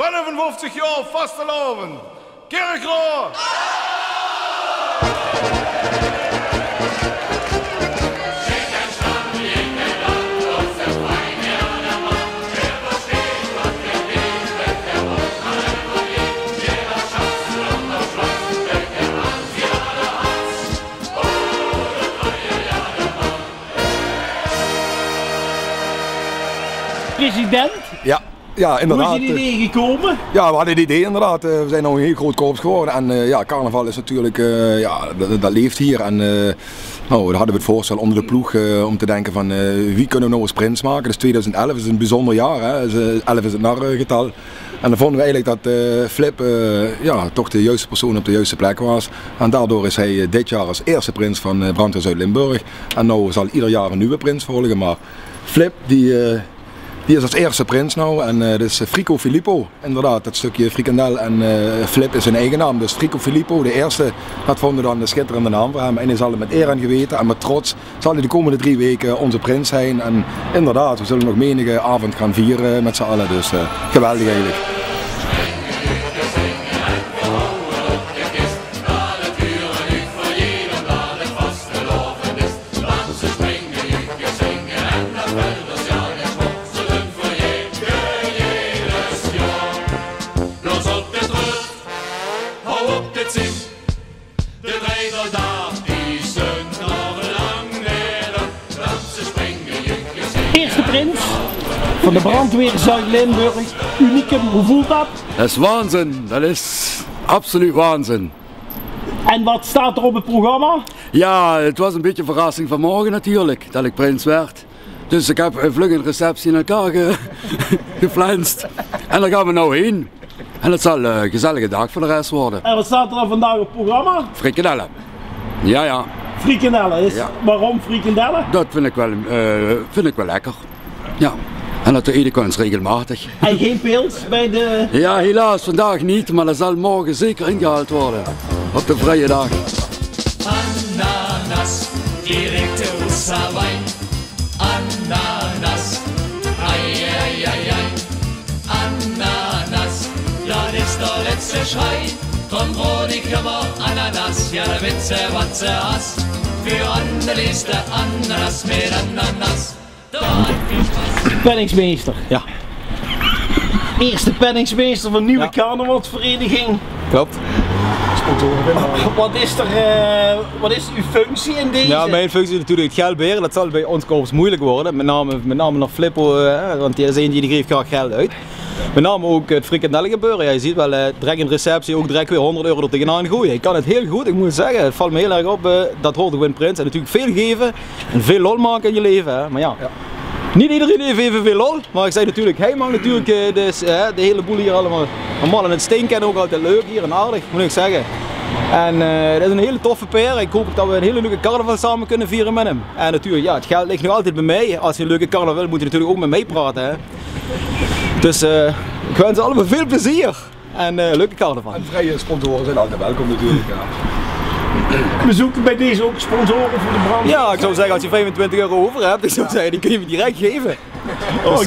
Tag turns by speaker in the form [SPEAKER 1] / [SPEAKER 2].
[SPEAKER 1] 55 jaar vastelovend. Kerkrood!
[SPEAKER 2] President?
[SPEAKER 3] Ja, inderdaad.
[SPEAKER 2] Hoe is je idee gekomen?
[SPEAKER 3] Ja, we hadden het idee inderdaad. We zijn nou een heel groot korps geworden. En ja, carnaval is natuurlijk, dat leeft hier. En nou, we hadden we het voorstel onder de ploeg om te denken van wie kunnen we nou als prins maken. Dus 2011 is een bijzonder jaar, hè. 11 is het nargetal. En dan vonden we eigenlijk dat Flip toch de juiste persoon op de juiste plek was. En daardoor is hij dit jaar als eerste prins van Brandweer Zuid-Limburg. En nou zal ieder jaar een nieuwe prins volgen. Maar Flip die is als eerste prins nou en dat is Frico Filippo, inderdaad, dat stukje frikandel en Flip is zijn eigen naam. Dus Frico Filippo, de eerste, dat vonden we dan een schitterende naam voor hem. En hij zal met eer en geweten en met trots zal hij de komende 3 weken onze prins zijn. En inderdaad, we zullen nog menige avond gaan vieren met z'n allen, dus geweldig eigenlijk.
[SPEAKER 2] Eerste prins van de brandweer Zuid-Limburg. Unicum, hoe voelt dat?
[SPEAKER 4] Dat is waanzin, dat is absoluut waanzin.
[SPEAKER 2] En wat staat er op het programma?
[SPEAKER 4] Ja, het was een beetje een verrassing vanmorgen natuurlijk, dat ik prins werd. Dus ik heb vlug een receptie in elkaar geflanst. En daar gaan we nou heen. En het zal een gezellige dag voor de rest worden.
[SPEAKER 2] En wat staat er dan vandaag op het programma?
[SPEAKER 4] Frikandellen. Ja.
[SPEAKER 2] Frikandellen.
[SPEAKER 4] Ja.
[SPEAKER 2] Waarom frikandellen?
[SPEAKER 4] Dat vind ik wel lekker. Ja. En dat eet ik ons regelmatig.
[SPEAKER 2] En geen pils bij de...
[SPEAKER 4] Ja, helaas vandaag niet, maar dat zal morgen zeker ingehaald worden. Op de vrije dag.
[SPEAKER 5] Ananas, direkte Osterwein. Ananas, ai. Ananas, dat is de letzte Schrei. Drum brot ik immer Ananas, ja de Witze wat ze has. Für andere is de Ananas met Ananas.
[SPEAKER 2] Penningsmeester.
[SPEAKER 6] Ja.
[SPEAKER 2] Eerste penningsmeester van Nieuwe Carnavalsvereniging.
[SPEAKER 6] Klopt.
[SPEAKER 2] Wat is uw functie in deze?
[SPEAKER 6] Ja, mijn functie is natuurlijk het geld beheren. Dat zal bij ons korps moeilijk worden. Met name naar Flippo, want die is een die geeft graag geld uit. Met name ook het frikandellen gebeuren. Ja, je ziet wel, direct in de receptie ook direct weer 100 euro er tegenaan gooien. Ik kan het heel goed, ik moet zeggen. Het valt me heel erg op. Dat hoort ook bij een prins. En natuurlijk veel geven en veel lol maken in je leven. Hè. Maar ja. Niet iedereen heeft evenveel lol, maar ik zeg natuurlijk, hij mag natuurlijk de hele boel hier allemaal in het steen kennen ook altijd leuk hier en aardig, moet ik zeggen. En dat is een hele toffe peer. Ik hoop dat we een hele leuke carnaval samen kunnen vieren met hem. En natuurlijk, ja, het geld ligt nog altijd bij mij. Als je een leuke carnaval wil, moet je natuurlijk ook met mij praten. Hè. Dus ik wens allemaal veel plezier en leuke carnaval.
[SPEAKER 3] En vrije sponsoren zijn altijd welkom natuurlijk. Ja.
[SPEAKER 2] We zoeken bij deze ook sponsoren voor de brand.
[SPEAKER 6] Ja, ik zou zeggen als je 25 euro over hebt, ik zou zeggen die kun je me direct geven. Dus,